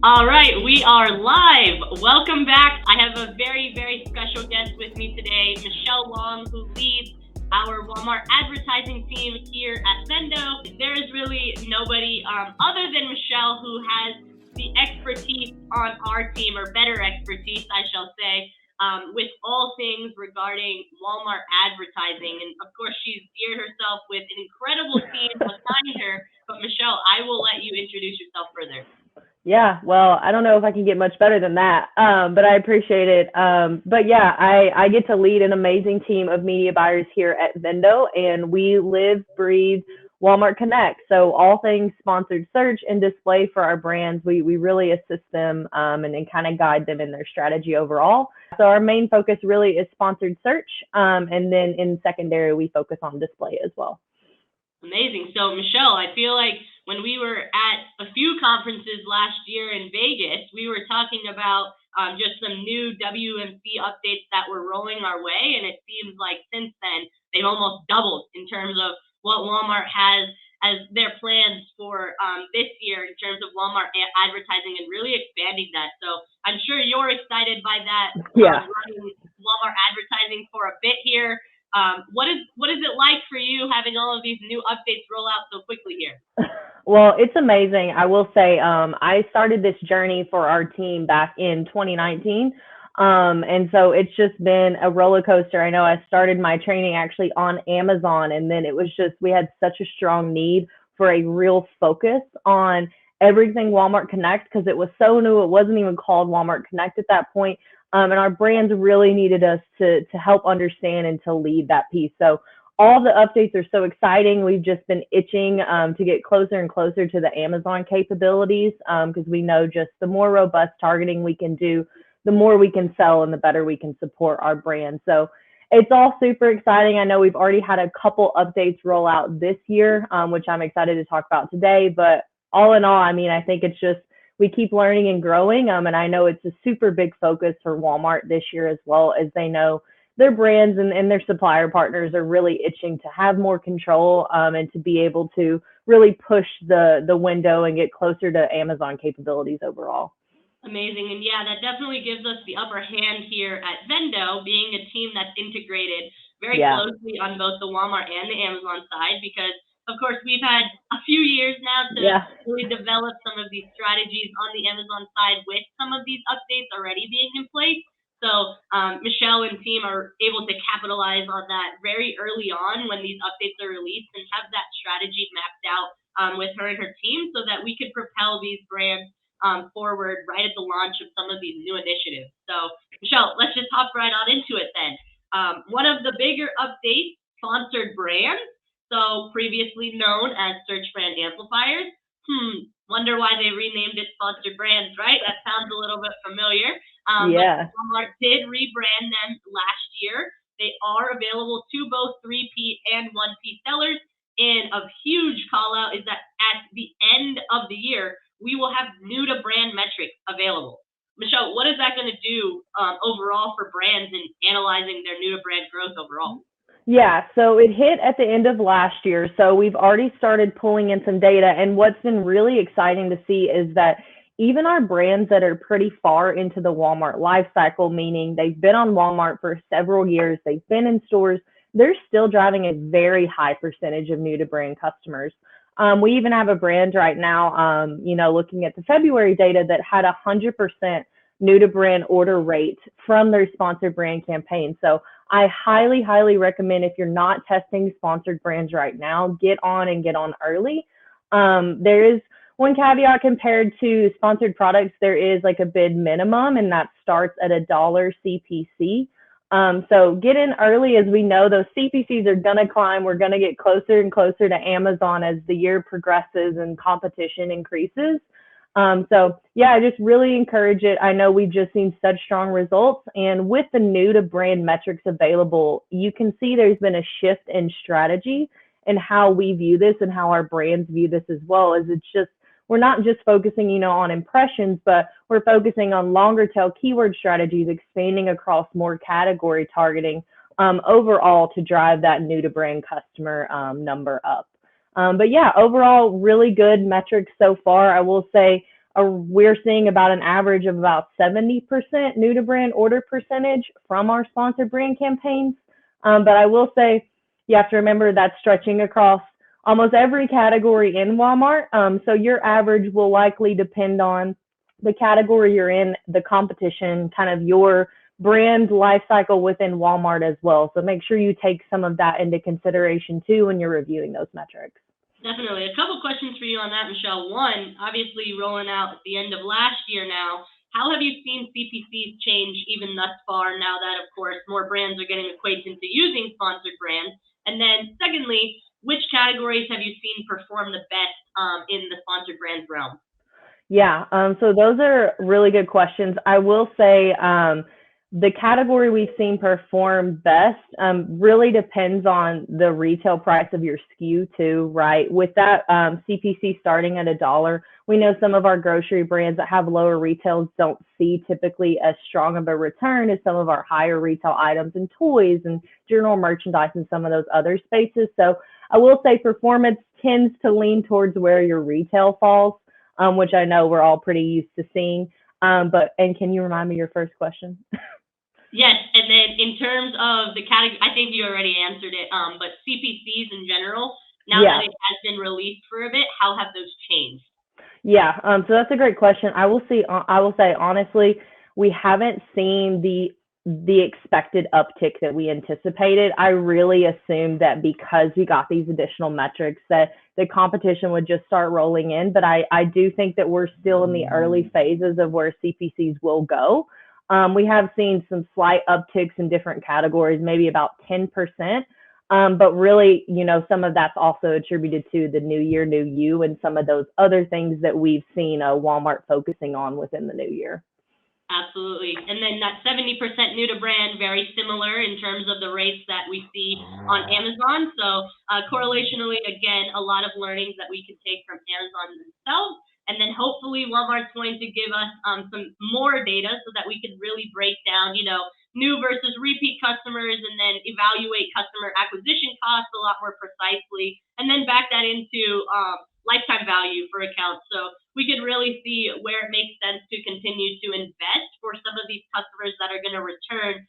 All right, we are live. Welcome back. I have a very, very special guest with me today, Michelle Long, who leads our Walmart advertising team here at VENDO. There is really nobody other than Michelle who has the expertise on our team, or better expertise, I shall say, with all things regarding Walmart advertising. And of course, she's geared herself with an incredible team behind her. But Michelle, I will let you introduce yourself further. Yeah, well, I don't know if I can get much better than that, but I appreciate it. But yeah, I get to lead an amazing team of media buyers here at Vendo, and we live, breathe Walmart Connect. So all things sponsored search and display for our brands, we really assist them and kind of guide them in their strategy overall. So our main focus really is sponsored search, and then in secondary, we focus on display as well. Amazing. So, Michelle, I feel like when we were at a few conferences last year in Vegas, we were talking about just some new WMC updates that were rolling our way. And it seems like since then, they've almost doubled in terms of what Walmart has as their plans for this year in terms of Walmart advertising and really expanding that. So I'm sure you're excited by that, Yeah. running Walmart advertising for a bit here. What is it like for you having all of these new updates roll out so quickly here? Well, it's amazing. I will say, I started this journey for our team back in 2019. And so it's just been a roller coaster. I know I started my training actually on Amazon, and then it was just, we had such a strong need for a real focus on everything Walmart Connect because it was so new. It wasn't even called Walmart Connect at that point. And our brands really needed us to help understand and to lead that piece. So all the updates are so exciting. We've just been itching to get closer and closer to the Amazon capabilities because we know just the more robust targeting we can do, the more we can sell and the better we can support our brand. So it's all super exciting. I know we've already had a couple updates roll out this year, which I'm excited to talk about today. But all in all, I mean, I think it's just, we keep learning and growing. And I know it's a super big focus for Walmart this year as well, as they know their brands and their supplier partners are really itching to have more control and to be able to really push the window and get closer to Amazon capabilities overall. Amazing. And yeah, that definitely gives us the upper hand here at Vendo, being a team that's integrated very Yeah. closely on both the Walmart and the Amazon side, because of course we've had a few years now to Yeah. really develop some of these strategies on the Amazon side with some of these updates already being in place. So Michelle and team are able to capitalize on that very early on when these updates are released and have that strategy mapped out with her and her team so that we could propel these brands forward right at the launch of some of these new initiatives. So, Michelle, let's just hop right on into it then. One of the bigger updates, sponsored brands, so previously known as search brand amplifiers. Wonder why they renamed it sponsored brands, right? That sounds a little bit familiar. But Yeah. Walmart did rebrand them last year. They are available to both 3P and 1P sellers. And a huge call out is that at the end of the year, we will have new to brand metrics available. Michelle, what is that going to do overall for brands and analyzing their new to brand growth overall? Yeah, so it hit at the end of last year. So we've already started pulling in some data. And what's been really exciting to see is that even our brands that are pretty far into the Walmart life cycle, meaning they've been on Walmart for several years, they've been in stores, they're still driving a very high percentage of new to brand customers. We even have a brand right now, looking at the February data that had 100% new to brand order rate from their sponsored brand campaign. So I highly, highly recommend, if you're not testing sponsored brands right now, get on early. There is one caveat compared to sponsored products. There is like a bid minimum, and that starts at $1 CPC. So get in early, as we know those CPCs are going to climb. We're going to get closer and closer to Amazon as the year progresses and competition increases. So yeah, I just really encourage it. I know we've just seen such strong results, and with the new to brand metrics available, you can see there's been a shift in strategy and how we view this and how our brands view this as well. As it's just, we're not just focusing, on impressions, but we're focusing on longer tail keyword strategies, expanding across more category targeting overall to drive that new to brand customer number up. But yeah, overall, really good metrics so far. I will say we're seeing about an average of about 70% new to brand order percentage from our sponsored brand campaigns. But I will say you have to remember that's stretching across almost every category in Walmart. So your average will likely depend on the category you're in, the competition, kind of your brand life cycle within Walmart as well. So make sure you take some of that into consideration too when you're reviewing those metrics. Definitely. A couple questions for you on that, Michelle. One, obviously rolling out at the end of last year now, how have you seen CPCs change even thus far now that, of course, more brands are getting acquainted to using sponsored brands? And then secondly, which categories have you seen perform the best in the sponsored brands realm? Yeah, so those are really good questions. I will say the category we've seen perform best really depends on the retail price of your SKU too, right? With that CPC starting at $1, we know some of our grocery brands that have lower retails don't see typically as strong of a return as some of our higher retail items and toys and general merchandise and some of those other spaces. So I will say performance tends to lean towards where your retail falls, which I know we're all pretty used to seeing. And can you remind me your first question? Yes, and then in terms of the category, I think you already answered it, but CPCs in general, now that it has been released for a bit, how have those changed? Yeah, so that's a great question. I will say honestly, we haven't seen the expected uptick that we anticipated. I really assumed that because we got these additional metrics that the competition would just start rolling in, but I do think that we're still in the early phases of where CPCs will go. We have seen some slight upticks in different categories, maybe about 10%. But really, some of that's also attributed to the new year, new you, and some of those other things that we've seen Walmart focusing on within the new year. Absolutely. And then that 70% new to brand, very similar in terms of the rates that we see on Amazon. So correlationally, again, a lot of learnings that we can take from Amazon themselves. And then hopefully Walmart's going to give us some more data so that we can really break down, new versus repeat customers, and then evaluate customer acquisition costs a lot more precisely, and then back that into lifetime value for accounts. So we could really see where it makes sense to continue to invest for some of these customers that are going to return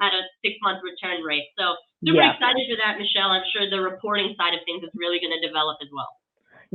at a 6-month return rate. So super excited for that, Michelle. I'm sure the reporting side of things is really going to develop as well.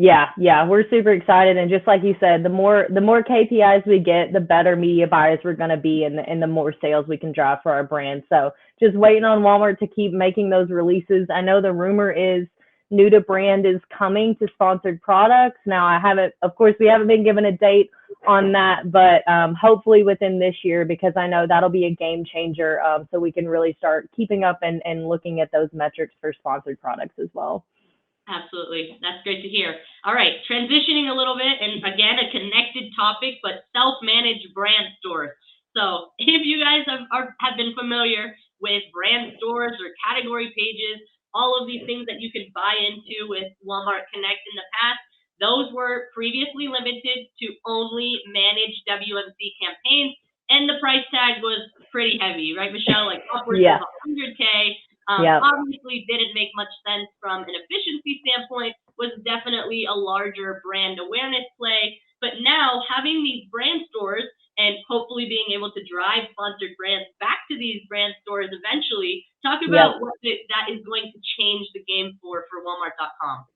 Yeah, we're super excited, and just like you said, the more KPIs we get, the better media buyers we're going to be, and the more sales we can drive for our brand. So just waiting on Walmart to keep making those releases. I know the rumor is new to brand is coming to sponsored products. Now we haven't been given a date on that, but hopefully within this year, because I know that'll be a game changer. So we can really start keeping up and looking at those metrics for sponsored products as well. Absolutely. That's great to hear. All right, transitioning a little bit, and again, a connected topic, but self-managed brand stores. So if you guys have been familiar with brand stores or category pages, all of these things that you could buy into with Walmart Connect in the past, those were previously limited to only managed WMC campaigns, and the price tag was pretty heavy, right, Michelle? Like upwards of $100K. Obviously didn't make much sense from an efficiency standpoint, was definitely a larger brand awareness play. But now having these brand stores and hopefully being able to drive sponsored brands back to these brand stores eventually, talk about what that is going to change the game for Walmart.com.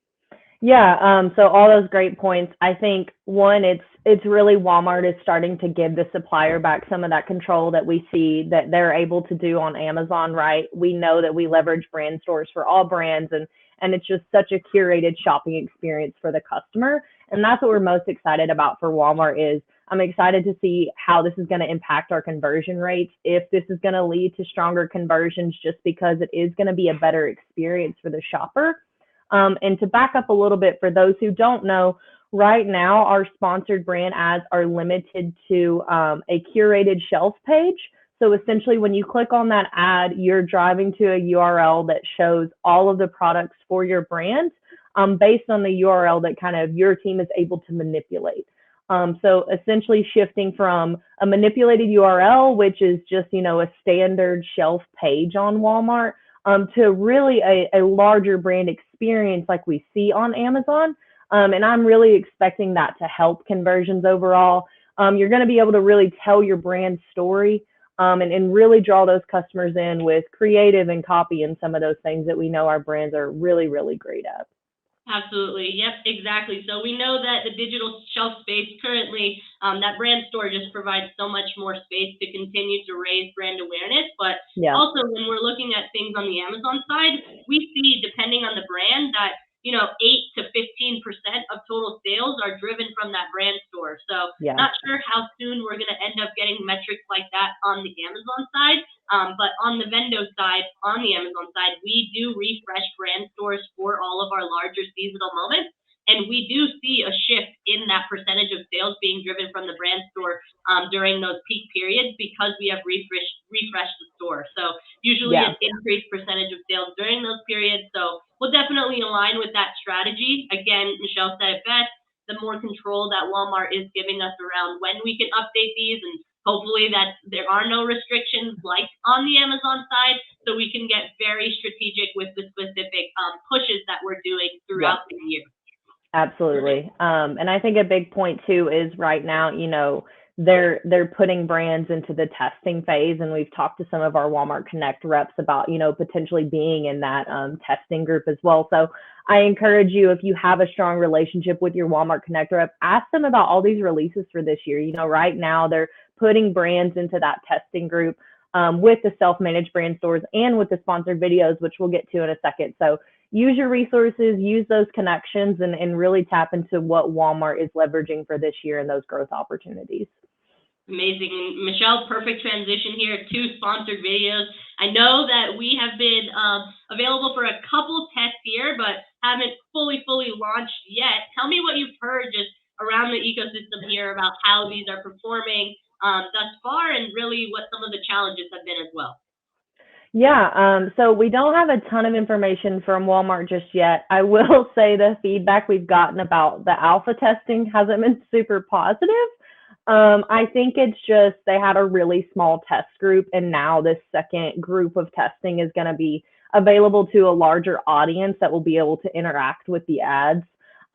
Yeah, so all those great points. I think one, it's really Walmart is starting to give the supplier back some of that control that we see that they're able to do on Amazon, right? We know that we leverage brand stores for all brands, and it's just such a curated shopping experience for the customer. And that's what we're most excited about for Walmart is I'm excited to see how this is going to impact our conversion rates, if this is going to lead to stronger conversions just because it is going to be a better experience for the shopper. And to back up a little bit for those who don't know, right now our sponsored brand ads are limited to a curated shelf page. So essentially when you click on that ad, you're driving to a URL that shows all of the products for your brand based on the URL that kind of your team is able to manipulate. So essentially shifting from a manipulated URL, which is just, a standard shelf page on Walmart, to really a larger brand experience like we see on Amazon. And I'm really expecting that to help conversions overall. You're going to be able to really tell your brand story, and really draw those customers in with creative and copy and some of those things that we know our brands are really, really great at. Absolutely. Yep, exactly. So we know that the digital shelf space currently, that brand store just provides so much more space to continue to raise brand awareness. But Yeah. also, when we're looking at things on the Amazon side, we see, depending on the brand, that 8 to 15% of total sales are driven from that brand store. So Yeah. not sure how soon we're going to end up getting metrics like that on the Amazon side. But on the Vendo side, on the Amazon side, we do refresh brand stores for all of our larger seasonal moments. And we do see a shift in that percentage of sales being driven from the brand store during those peak periods because we have refreshed the store. So usually Yeah. an increased percentage of sales during those periods. So we'll definitely align with that strategy. Again, Michelle said it best, the more control that Walmart is giving us around when we can update these, and hopefully that there are no restrictions like on the Amazon side, so we can get very strategic with the specific pushes that we're doing throughout the year. Absolutely. And I think a big point too is right now, they're putting brands into the testing phase, and we've talked to some of our Walmart Connect reps about, potentially being in that testing group as well. So I encourage you, if you have a strong relationship with your Walmart Connect rep, ask them about all these releases for this year. Right now they're putting brands into that testing group with the self-managed brand stores and with the sponsored videos, which we'll get to in a second. So use your resources, use those connections, and really tap into what Walmart is leveraging for this year and those growth opportunities. Amazing. And Michelle, perfect transition here to sponsored videos. I know that we have been available for a couple tests here, but haven't fully launched yet. Tell me what you've heard just around the ecosystem here about how these are performing thus far, and really what some of the challenges have been as well. Yeah, so we don't have a ton of information from Walmart just yet. I will say the feedback we've gotten about the alpha testing hasn't been super positive. I think it's just they had a really small test group, and now this second group of testing is going to be available to a larger audience that will be able to interact with the ads.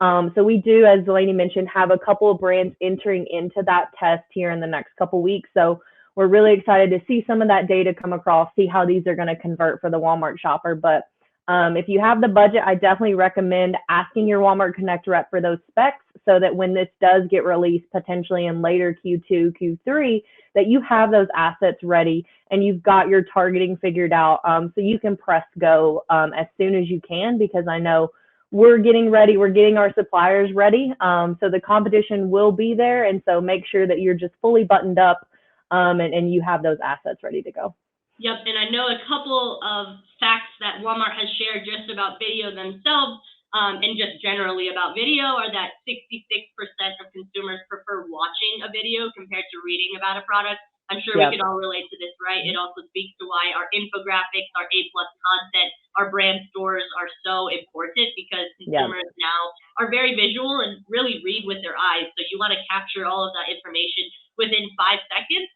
So we do, as Delaney mentioned, have a couple of brands entering into that test here in the next couple weeks. So we're really excited to see some of that data come across, see how these are going to convert for the Walmart shopper. But if you have the budget, I definitely recommend asking your Walmart Connect rep for those specs, so that when this does get released potentially in later Q2, Q3, that you have those assets ready and you've got your targeting figured out, so you can press go as soon as you can, because I know we're getting ready, we're getting our suppliers ready. So the competition will be there, and so make sure that you're just fully buttoned up and you have those assets ready to go. Yep, and I know a couple of facts that Walmart has shared just about video themselves, and just generally about video, are that 66% of consumers prefer watching a video compared to reading about a product. I'm sure we can all relate to this, right? It also speaks to why our infographics, our A+ content, our brand stores are so important, because consumers now are very visual and really read with their eyes. So you want to capture all of that information within 5 seconds.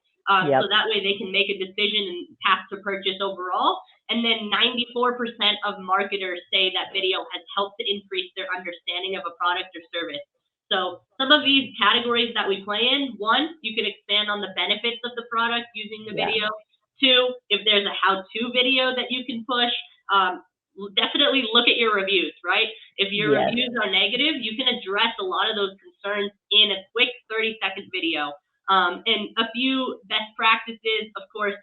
So that way they can make a decision and path to purchase overall. And then 94% of marketers say that video has helped to increase their understanding of a product or service. So some of these categories that we play in, 1, you can expand on the benefits of the product using the video. 2, if there's a how-to video that you can push, definitely look at your reviews, right? If your reviews are negative, you can address a lot of those concerns in a quick 30-second video. And a few best practices, of course,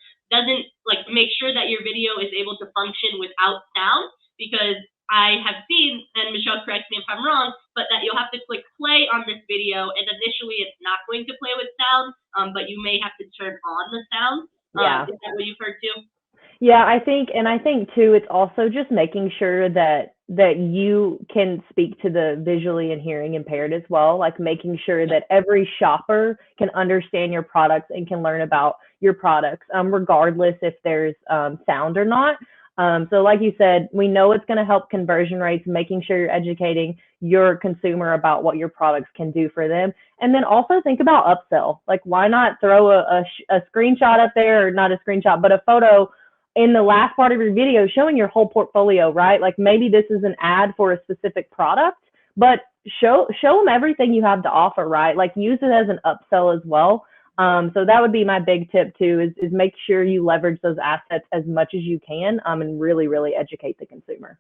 make sure that your video is able to function without sound, because I have seen, and Michelle, correct me if I'm wrong, but that you'll have to click play on this video, and initially it's not going to play with sound, but you may have to turn on the sound. Is that what you've heard too? Yeah, I think too, it's also just making sure that you can speak to the visually and hearing impaired as well, like making sure that every shopper can understand your products and can learn about your products, regardless if there's sound or not. So like you said, we know it's going to help conversion rates, making sure you're educating your consumer about what your products can do for them. And then also think about upsell. Like, why not throw a screenshot up there, or not a screenshot, but a photo in the last part of your video showing your whole portfolio, right? Like, maybe this is an ad for a specific product, but show them everything you have to offer, right? Like use it as an upsell as well. So that would be my big tip too, is make sure you leverage those assets as much as you can, and really, really educate the consumer.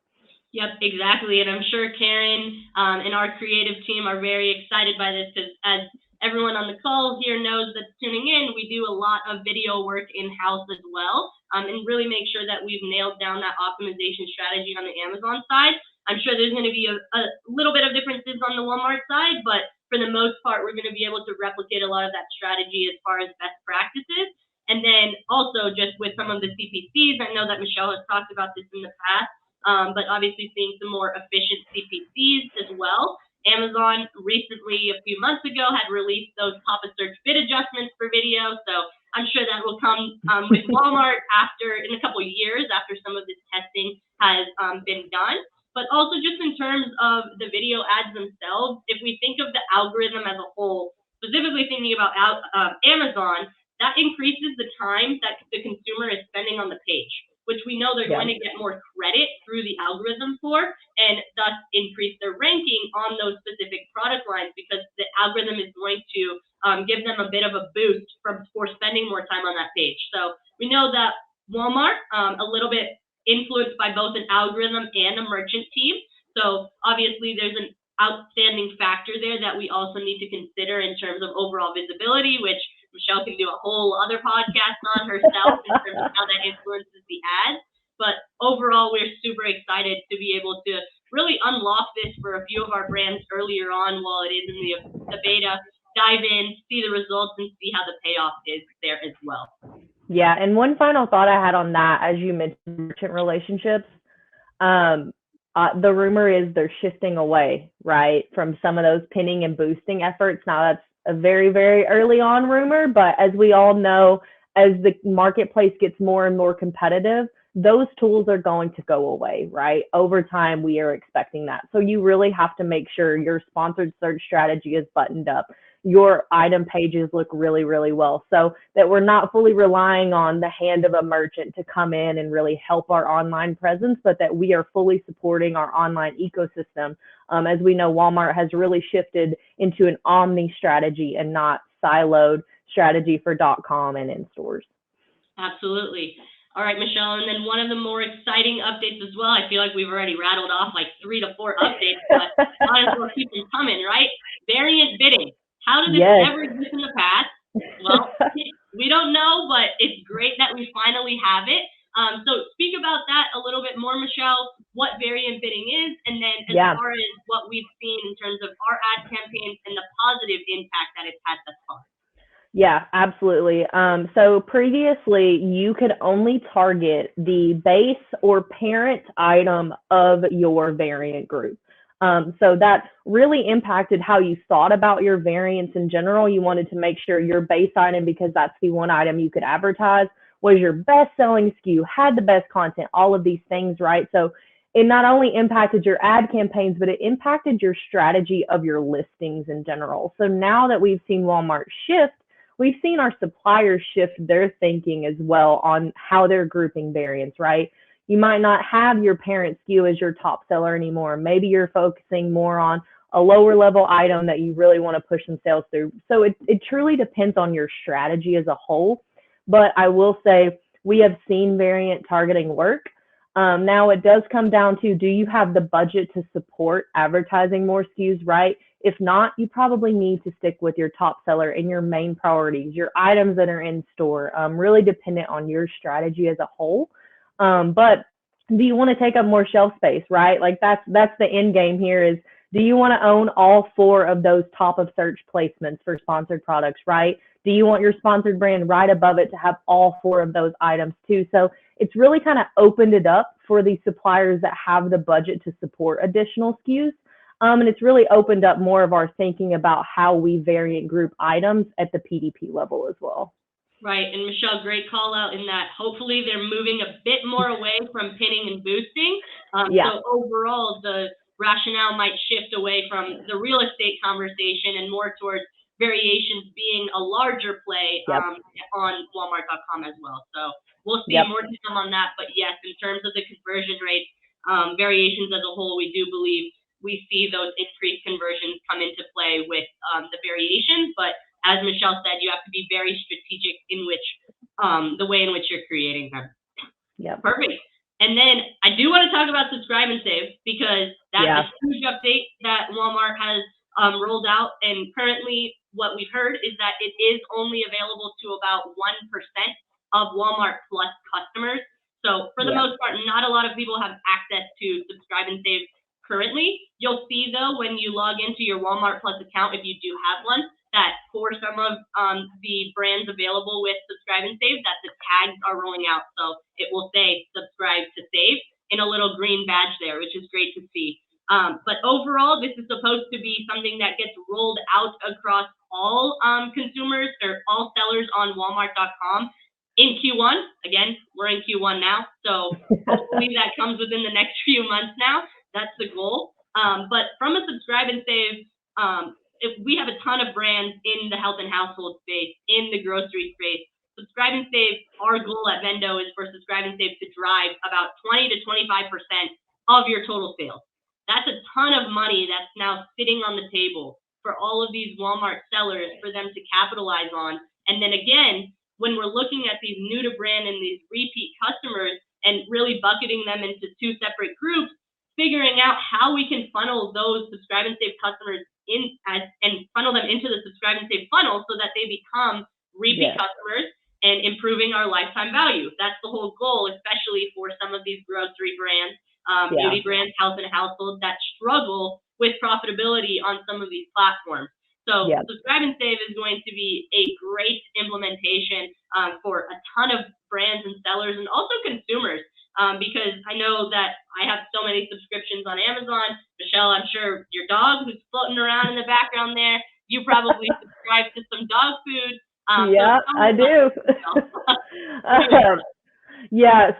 Yep, exactly. And I'm sure Karen and our creative team are very excited by this because, as everyone on the call here knows that's tuning in, we do a lot of video work in-house as well, and really make sure that we've nailed down that optimization strategy on the Amazon side. I'm sure there's going to be a little bit of differences on the Walmart side, but for the most part, we're going to be able to replicate a lot of that strategy as far as best practices. And then also just with some of the CPCs, I know that Michelle has talked about this in the past, but obviously seeing some more efficient CPCs as well. Amazon recently, a few months ago, had released those top of search bid adjustments for video. So I'm sure that will come with Walmart in a couple of years after some of this testing has been done. But also just in terms of the video ads themselves, if we think of the algorithm as a whole, specifically thinking about Amazon, that increases the time that the consumer is spending on the page, which we know they're going to get more credit through the algorithm for, and thus increase their ranking on those specific product lines because the algorithm is going to give them a bit of a boost for spending more time on that page. So we know that Walmart, a little bit influenced by both an algorithm and a merchant team. So obviously there's an outstanding factor there that we also need to consider in terms of overall visibility, which Michelle can do a whole other podcast on herself in terms of how that influences the ads. But overall, we're super excited to be able to really unlock this for a few of our brands earlier on while it is in the beta, dive in, see the results, and see how the payoff is there as well. Yeah, and one final thought I had on that, as you mentioned, merchant relationships, the rumor is they're shifting away, right, from some of those pinning and boosting efforts. Now, that's a very, very early on rumor, but as we all know, as the marketplace gets more and more competitive, those tools are going to go away, right? Over time, we are expecting that. So you really have to make sure your sponsored search strategy is buttoned up. Your item pages look really, really well, so that we're not fully relying on the hand of a merchant to come in and really help our online presence, but that we are fully supporting our online ecosystem. As we know, Walmart has really shifted into an omni strategy and not siloed strategy for .com and in stores. Absolutely. All right, Michelle, and then one of the more exciting updates as well, I feel like we've already rattled off like 3 to 4 updates, but might as well keep them coming, right? Variant bidding. How did this ever exist in the past? Well, we don't know, but it's great that we finally have it. So speak about that a little bit more, Michelle, what variant bidding is, and then as far as what we've seen in terms of our ad campaigns and the positive impact that it's had thus far. Yeah, absolutely. So previously, you could only target the base or parent item of your variant group. So that really impacted how you thought about your variants in general. You wanted to make sure your base item, because that's the one item you could advertise, was your best selling SKU, had the best content, all of these things, right? So it not only impacted your ad campaigns, but it impacted your strategy of your listings in general. So now that we've seen Walmart shift, we've seen our suppliers shift their thinking as well on how they're grouping variants, right? You might not have your parent SKU as your top seller anymore. Maybe you're focusing more on a lower level item that you really want to push some sales through. So it truly depends on your strategy as a whole. But I will say we have seen variant targeting work. Now it does come down to, do you have the budget to support advertising more SKUs, right? If not, you probably need to stick with your top seller and your main priorities, your items that are in store, really dependent on your strategy as a whole. But do you want to take up more shelf space, right? Like that's the end game here is, do you want to own all 4 of those top of search placements for sponsored products, right? Do you want your sponsored brand right above it to have all 4 of those items too? So it's really kind of opened it up for the suppliers that have the budget to support additional SKUs. And it's really opened up more of our thinking about how we variant group items at the PDP level as well. Right, and Michelle, great call out in that hopefully they're moving a bit more away from pinning and boosting. So overall, the rationale might shift away from the real estate conversation and more towards variations being a larger play on Walmart.com as well. So we'll see more to come on that. But yes, in terms of the conversion rate, variations as a whole, we do believe we see those increased conversions come into play with the variations. But as Michelle said, you have to be very strategic in which the way in which you're creating them. Yep. Perfect. And then I do want to talk about subscribe and save, because that's a huge update that Walmart has rolled out. And currently what we've heard is that it is only available to about 1% of Walmart Plus customers. So for the most part, not a lot of people have access to subscribe and save currently. You'll see though, when you log into your Walmart Plus account, if you do have one, that for some of the brands available with subscribe and save, that the tags are rolling out. So it will say subscribe to save in a little green badge there, which is great to see. But overall, this is supposed to be something that gets rolled out across all consumers or all sellers on Walmart.com in Q1. Again, we're in Q1 now, so hopefully that comes within the next few months now. That's the goal. But from a subscribe and save, if we have a ton of brands in the health and household space, in the grocery space. Subscribe and save, our goal at Vendo is for subscribe and save to drive about 20 to 25% of your total sales. That's a ton of money that's now sitting on the table for all of these Walmart sellers for them to capitalize on. And then again, when we're looking at these new to brand and these repeat customers and really bucketing them into two separate groups, figuring out how we can funnel those subscribe and save customers and funnel them into the subscribe and save funnel so that they become repeat customers and improving our lifetime value. That's the whole goal, especially for some of these grocery brands, beauty brands, health and household that struggle with profitability on some of these platforms. So subscribe and save is going to be a great implementation for a ton of brands and sellers and also consumers. Because I know that I have so many subscriptions on Amazon. Michelle, I'm sure your dog who's floating around in the background there, you probably subscribe to some dog food. I do.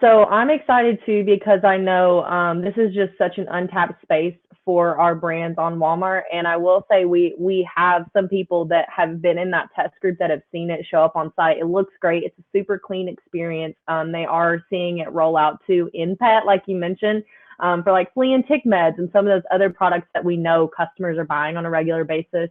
So I'm excited too, because I know this is just such an untapped space for our brands on Walmart. And I will say we have some people that have been in that test group that have seen it show up on site. It looks great. It's a super clean experience. They are seeing it roll out to in pet, like you mentioned, for like flea and tick meds and some of those other products that we know customers are buying on a regular basis.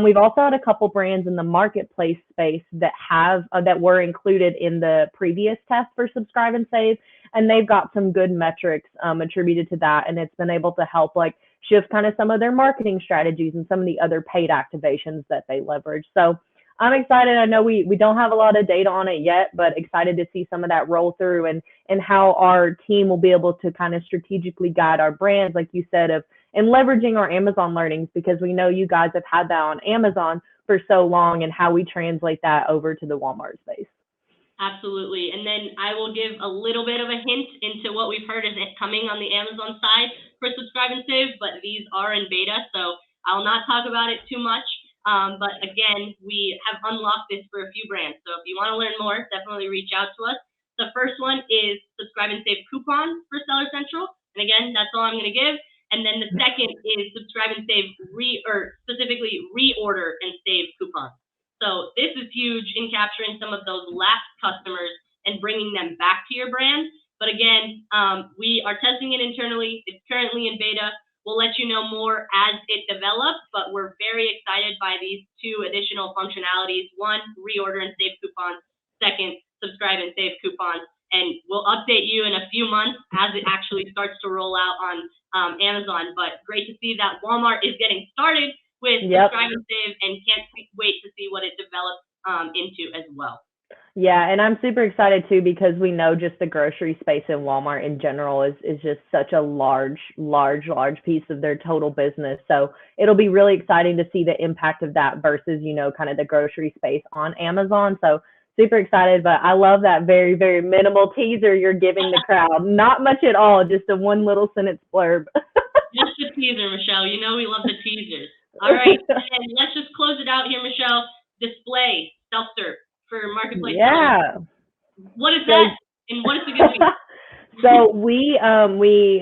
We've also had a couple brands in the marketplace space that have that were included in the previous test for subscribe and save, and they've got some good metrics attributed to that, and it's been able to help like shift kind of some of their marketing strategies and some of the other paid activations that they leverage. So I'm excited. I know we don't have a lot of data on it yet, but excited to see some of that roll through and how our team will be able to kind of strategically guide our brands, like you said, and leveraging our Amazon learnings, because we know you guys have had that on Amazon for so long, and how we translate that over to the Walmart space. Absolutely. And then I will give a little bit of a hint into what we've heard is coming on the Amazon side for subscribe and save, but these are in beta, so I'll not talk about it too much. But again, we have unlocked this for a few brands. So if you want to learn more, definitely reach out to us. The first one is subscribe and save coupons for Seller Central. And again, that's all I'm going to give. And then the second is subscribe and save specifically reorder and save coupons. So this is huge in capturing some of those lapsed customers and bringing them back to your brand. But again, we are testing it internally. It's currently in beta. We'll let you know more as it develops, but we're very excited by these two additional functionalities. One, reorder and save coupons. Second, subscribe and save coupons. And we'll update you in a few months as it actually starts to roll out on Amazon. But great to see that Walmart is getting started with subscribe and save, and can't wait to see what it develops into as well. Yeah, and I'm super excited too, because we know just the grocery space in Walmart in general is just such a large piece of their total business. So it'll be really exciting to see the impact of that versus, you know, kind of the grocery space on Amazon. So super excited, but I love that very, very minimal teaser you're giving the crowd. Not much at all, just a one little sentence blurb. Just a teaser, Michelle. You know we love the teasers. All right, and let's just close it out here, Michelle. DisplaySelf Serve for Marketplace. Yeah. What is that, and what is it going to be? So we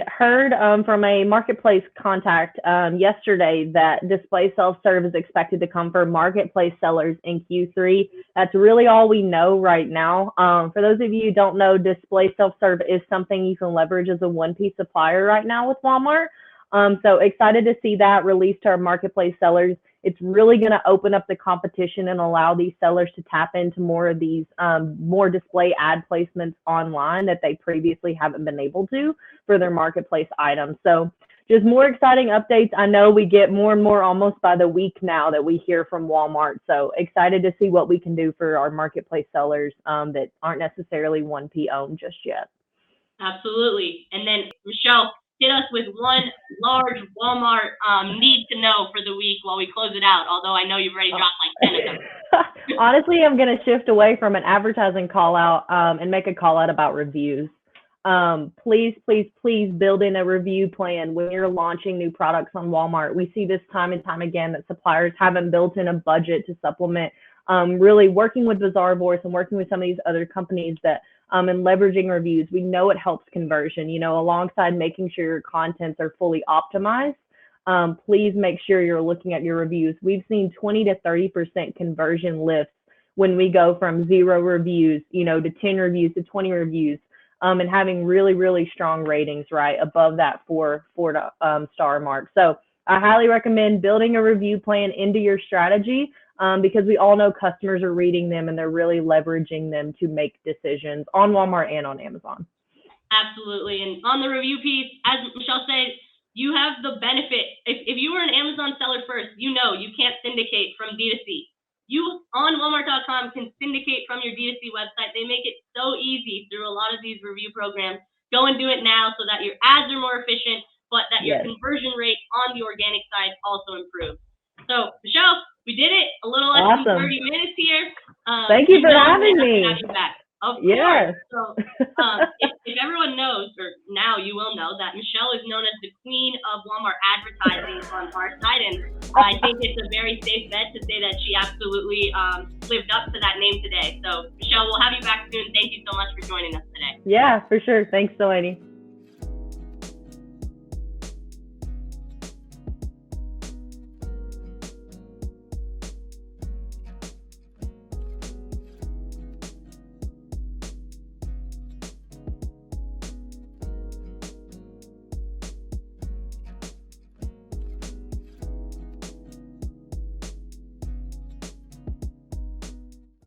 heard from a marketplace contact yesterday that DisplaySelf Serve is expected to come for marketplace sellers in Q3. That's really all we know right now. For those of you who don't know, DisplaySelf Serve is something you can leverage as a one-piece supplier right now with Walmart. So excited to see that released to our marketplace sellers. It's really going to open up the competition and allow these sellers to tap into more of these more display ad placements online that they previously haven't been able to for their marketplace items. So just more exciting updates. I know we get more and more almost by the week now that we hear from Walmart. So excited to see what we can do for our marketplace sellers that aren't necessarily 1P owned just yet. Absolutely. And then Michelle, hit us with one large Walmart need to know for the week while we close it out, although I know you've already dropped like 10 of them. Honestly, I'm going to shift away from an advertising call out and make a call out about reviews. Please, please, please build in a review plan when you're launching new products on Walmart. We see this time and time again that suppliers haven't built in a budget to supplement really working with Bazaar Voice and working with some of these other companies that and leveraging reviews. We know it helps conversion, you know, alongside making sure your contents are fully optimized. Please make sure you're looking at your reviews. We've seen 20 to 30% conversion lifts when we go from 0 reviews, you know, to 10 reviews to 20 reviews, and having really, really strong ratings, right, above that 4 star mark. So I highly recommend building a review plan into your strategy because we all know customers are reading them and they're really leveraging them to make decisions on Walmart and on Amazon. Absolutely. And on the review piece, as Michelle said, you have the benefit. If you were an Amazon seller first, you know you can't syndicate from D2C. You on Walmart.com can syndicate from your D2C website. They make it so easy through a lot of these review programs. Go and do it now so that your ads are more efficient, but that your conversion rate on the organic side also improves. So, Michelle, we did it. A little less than 30 minutes here. Thank you for having me. Have you back. Of course. So, if everyone knows, or now you will know, that Michelle is known as the queen of Walmart advertising on our side, and I think it's a very safe bet to say that she absolutely lived up to that name today. So, Michelle, we'll have you back soon. Thank you so much for joining us today. Yeah, for sure. Thanks, Delaney.